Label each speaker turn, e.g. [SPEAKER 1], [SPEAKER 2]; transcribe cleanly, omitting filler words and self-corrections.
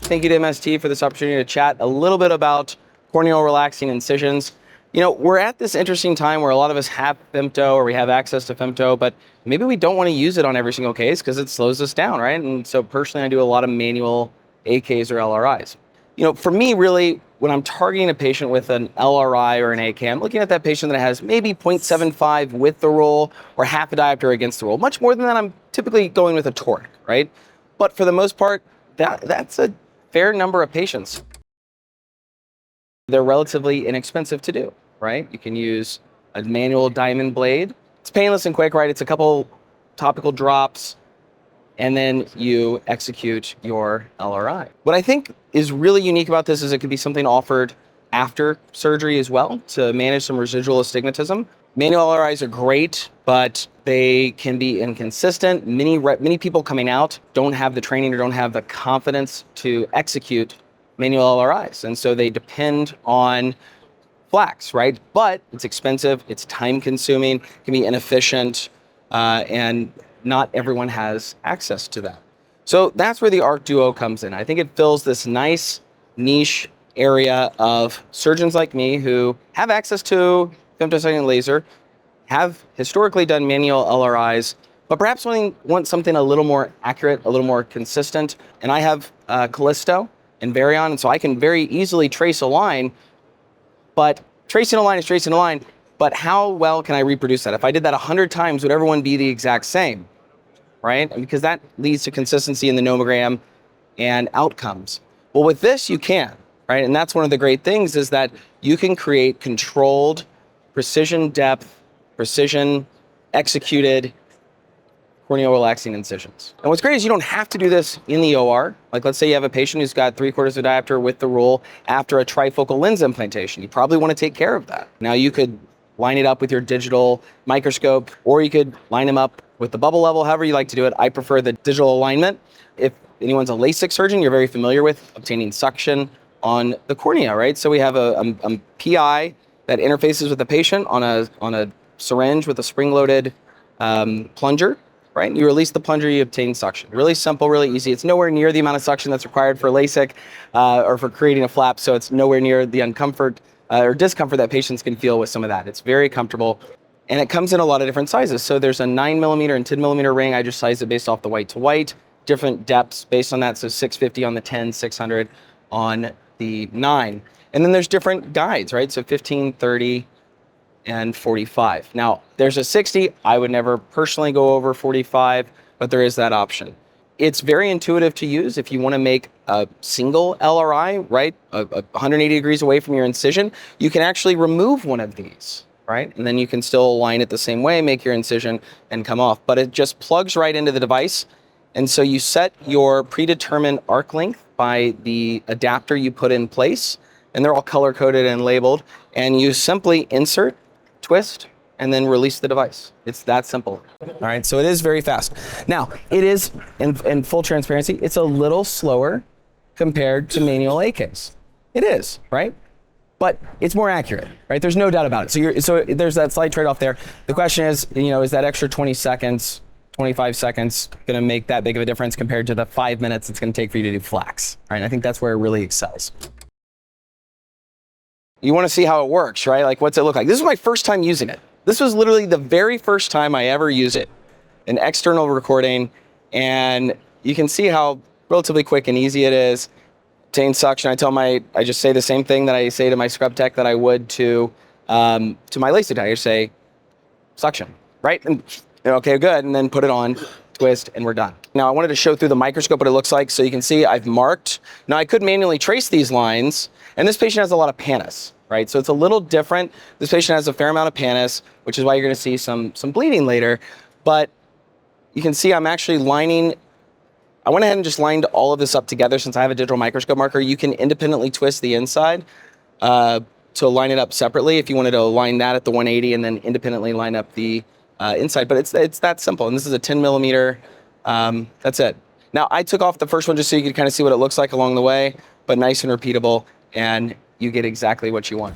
[SPEAKER 1] Thank you to MST for this opportunity to chat a little bit about corneal relaxing incisions. You know, we're at this interesting time where a lot of us have femto or we have access to femto, but maybe we don't want to use it on every single case because it slows us down, right? And so personally, I do a lot of manual AKs or LRIs. You know, for me, really, when I'm targeting a patient with an LRI or an AK, I'm looking at that patient that has maybe 0.75 with the roll or half a diopter against the roll. Much more than that, I'm typically going with a toric, right? But for the most part, that's a fair number of patients. They're relatively inexpensive to do, right? You can use a manual diamond blade. It's painless and quick, right? It's a couple topical drops, and then you execute your LRI. What I think is really unique about this is it could be something offered after surgery as well to manage some residual astigmatism. Manual LRIs are great, but they can be inconsistent. Many people coming out don't have the training or don't have the confidence to execute manual LRIs. And so they depend on flax, right? But it's expensive, it's time consuming, can be inefficient, and not everyone has access to that. So that's where the ArcDUO comes in. I think it fills this nice niche area of surgeons like me who have access to femtosecond laser, have historically done manual LRIs, but perhaps want something a little more accurate, a little more consistent. And I have Callisto and Varion, and so I can very easily trace a line, but tracing a line is tracing a line, but how well can I reproduce that? If I did that 100 times, would everyone be the exact same, right? Because that leads to consistency in the nomogram and outcomes. Well, with this, you can, right? And that's one of the great things is that you can create controlled, precision depth, precision executed corneal relaxing incisions. And what's great is you don't have to do this in the OR. Like let's say you have a patient who's got 3/4 of a diopter with the roll after a trifocal lens implantation. You probably want to take care of that. Now you could line it up with your digital microscope, or you could line them up with the bubble level, however you like to do it. I prefer the digital alignment. If anyone's a LASIK surgeon, you're very familiar with obtaining suction on the cornea, right? So we have a PI that interfaces with the patient on a syringe with a spring-loaded plunger. Right? You release the plunger, you obtain suction. Really simple, really easy. It's nowhere near the amount of suction that's required for LASIK or for creating a flap, so it's nowhere near the uncomfort or discomfort that patients can feel with some of that. It's very comfortable, and it comes in a lot of different sizes. So there's a 9mm and 10mm ring. I just sized it based off the white to white. Different depths based on that, so 650 on the 10, 600 on the 9. And then there's different guides, right? So 15, 30, and 45. Now, there's a 60. I would never personally go over 45, but there is that option. It's very intuitive to use if you want to make a single LRI, right? 180 degrees away from your incision, you can actually remove one of these, right? And then you can still align it the same way, make your incision, and come off. But it just plugs right into the device. And so you set your predetermined arc length by the adapter you put in place, and they're all color-coded and labeled, and you simply insert, twist, and then release the device. It's that simple. All right, so it is very fast. Now, it is, in full transparency, it's a little slower compared to manual AKs. It is, right? But it's more accurate, right? There's no doubt about it. So there's that slight trade-off there. The question is, you know, is that extra 20 seconds, 25 seconds gonna make that big of a difference compared to the 5 minutes it's gonna take for you to do flax, right? And I think that's where it really excels. You want to see how it works, right? Like, what's it look like? This is my first time using it. This was literally the very first time I ever used it, an external recording, and you can see how relatively quick and easy it is. Obtain suction. I just say the same thing that I say to my scrub tech that I would to my LASIK tech. I just say, suction, right? And okay, good, and then put it on, twist, and we're done. Now, I wanted to show through the microscope what it looks like, so you can see I've marked. Now, I could manually trace these lines, and this patient has a lot of pannus, right? So it's a little different. This patient has a fair amount of pannus, which is why you're gonna see some bleeding later, but you can see I'm actually lining. I went ahead and just lined all of this up together since I have a digital microscope marker. You can independently twist the inside to line it up separately if you wanted to line that at the 180 and then independently line up the inside, but it's that simple. And this is a 10mm, that's it. Now, I took off the first one just so you could kind of see what it looks like along the way, but nice and repeatable, and you get exactly what you want.